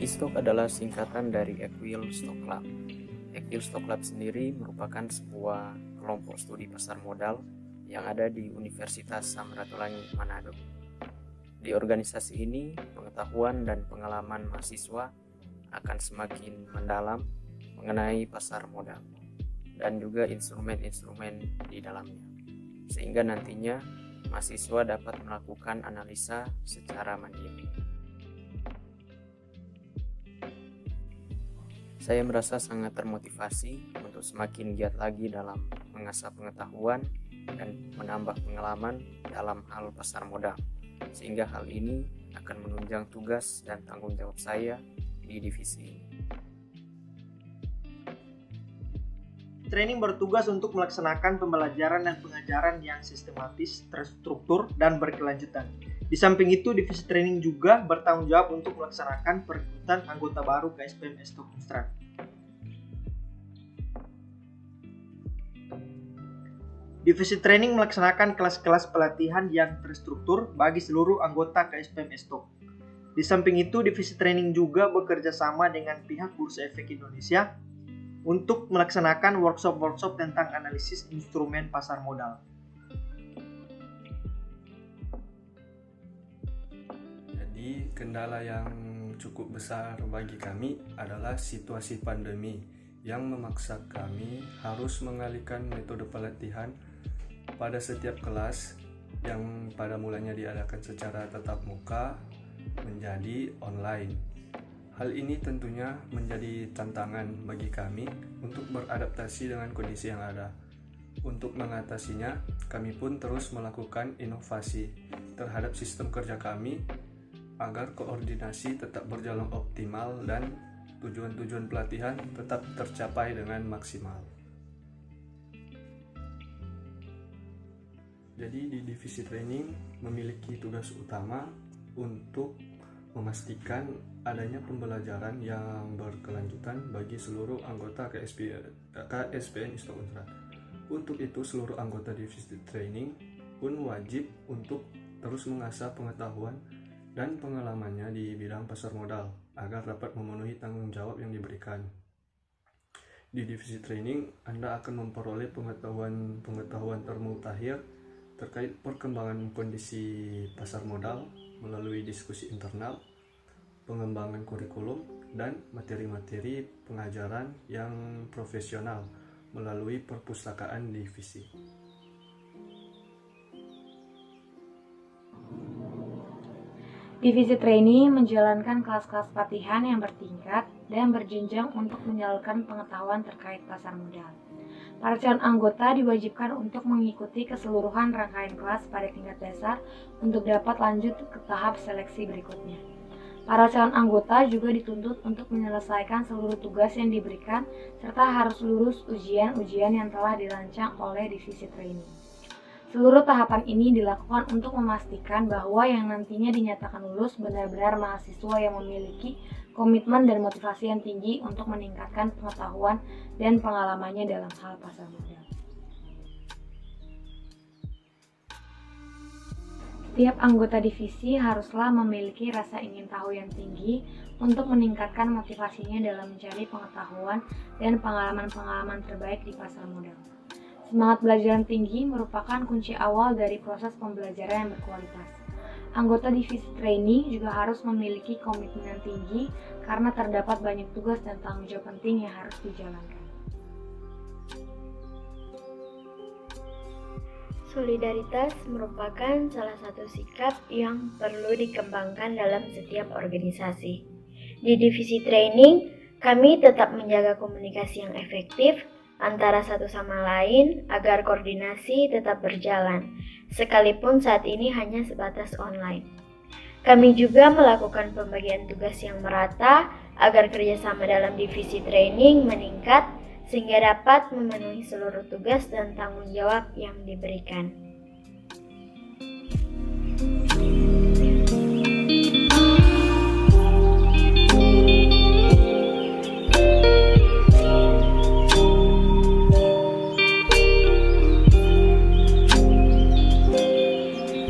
Estock adalah singkatan dari Equil Stock Club. Equil Stock Club sendiri merupakan sebuah kelompok studi pasar modal yang ada di Universitas Samratulangi Manado. Di organisasi ini, pengetahuan dan pengalaman mahasiswa akan semakin mendalam mengenai pasar modal dan juga instrumen-instrumen di dalamnya, sehingga nantinya mahasiswa dapat melakukan analisa secara mandiri. Saya merasa sangat termotivasi untuk semakin giat lagi dalam mengasah pengetahuan dan menambah pengalaman dalam hal pasar modal, sehingga hal ini akan menunjang tugas dan tanggung jawab saya di divisi ini. Training bertugas untuk melaksanakan pembelajaran dan pengajaran yang sistematis, terstruktur, dan berkelanjutan. Di samping itu, divisi training juga bertanggung jawab untuk melaksanakan perekrutan anggota baru ke SPM Estock Unstrad. Divisi training melaksanakan kelas-kelas pelatihan yang terstruktur bagi seluruh anggota ke SPM Estock. Di samping itu, divisi training juga bekerja sama dengan pihak Bursa Efek Indonesia untuk melaksanakan workshop-workshop tentang analisis instrumen pasar modal. Jadi, kendala yang cukup besar bagi kami adalah situasi pandemi yang memaksa kami harus mengalihkan metode pelatihan pada setiap kelas yang pada mulanya diadakan secara tatap muka menjadi online. Hal ini tentunya menjadi tantangan bagi kami untuk beradaptasi dengan kondisi yang ada. Untuk mengatasinya, kami pun terus melakukan inovasi terhadap sistem kerja kami agar koordinasi tetap berjalan optimal dan tujuan-tujuan pelatihan tetap tercapai dengan maksimal. Jadi di divisi training memiliki tugas utama untuk memastikan adanya pembelajaran yang berkelanjutan bagi seluruh anggota KSPN Estock Unstrad. Untuk itu, seluruh anggota divisi training pun wajib untuk terus mengasah pengetahuan dan pengalamannya di bidang pasar modal agar dapat memenuhi tanggung jawab yang diberikan. Di divisi training, Anda akan memperoleh pengetahuan termutakhir terkait perkembangan kondisi pasar modal melalui diskusi internal, pengembangan kurikulum, dan materi-materi pengajaran yang profesional melalui perpustakaan divisi. Divisi training menjalankan kelas-kelas pelatihan yang bertingkat dan berjenjang untuk menyalurkan pengetahuan terkait pasar modal. Para calon anggota diwajibkan untuk mengikuti keseluruhan rangkaian kelas pada tingkat dasar untuk dapat lanjut ke tahap seleksi berikutnya. Para calon anggota juga dituntut untuk menyelesaikan seluruh tugas yang diberikan serta harus lulus ujian-ujian yang telah dirancang oleh divisi training. Seluruh tahapan ini dilakukan untuk memastikan bahwa yang nantinya dinyatakan lulus benar-benar mahasiswa yang memiliki komitmen dan motivasi yang tinggi untuk meningkatkan pengetahuan dan pengalamannya dalam hal pasar modal. Setiap anggota divisi haruslah memiliki rasa ingin tahu yang tinggi untuk meningkatkan motivasinya dalam mencari pengetahuan dan pengalaman-pengalaman terbaik di pasar modal. Semangat belajar yang tinggi merupakan kunci awal dari proses pembelajaran yang berkualitas. Anggota divisi training juga harus memiliki komitmen yang tinggi karena terdapat banyak tugas dan tanggung jawab penting yang harus dijalankan. Solidaritas merupakan salah satu sikap yang perlu dikembangkan dalam setiap organisasi. Di divisi training, kami tetap menjaga komunikasi yang efektif antara satu sama lain agar koordinasi tetap berjalan, sekalipun saat ini hanya sebatas online. Kami juga melakukan pembagian tugas yang merata agar kerjasama dalam divisi training meningkat sehingga dapat memenuhi seluruh tugas dan tanggung jawab yang diberikan.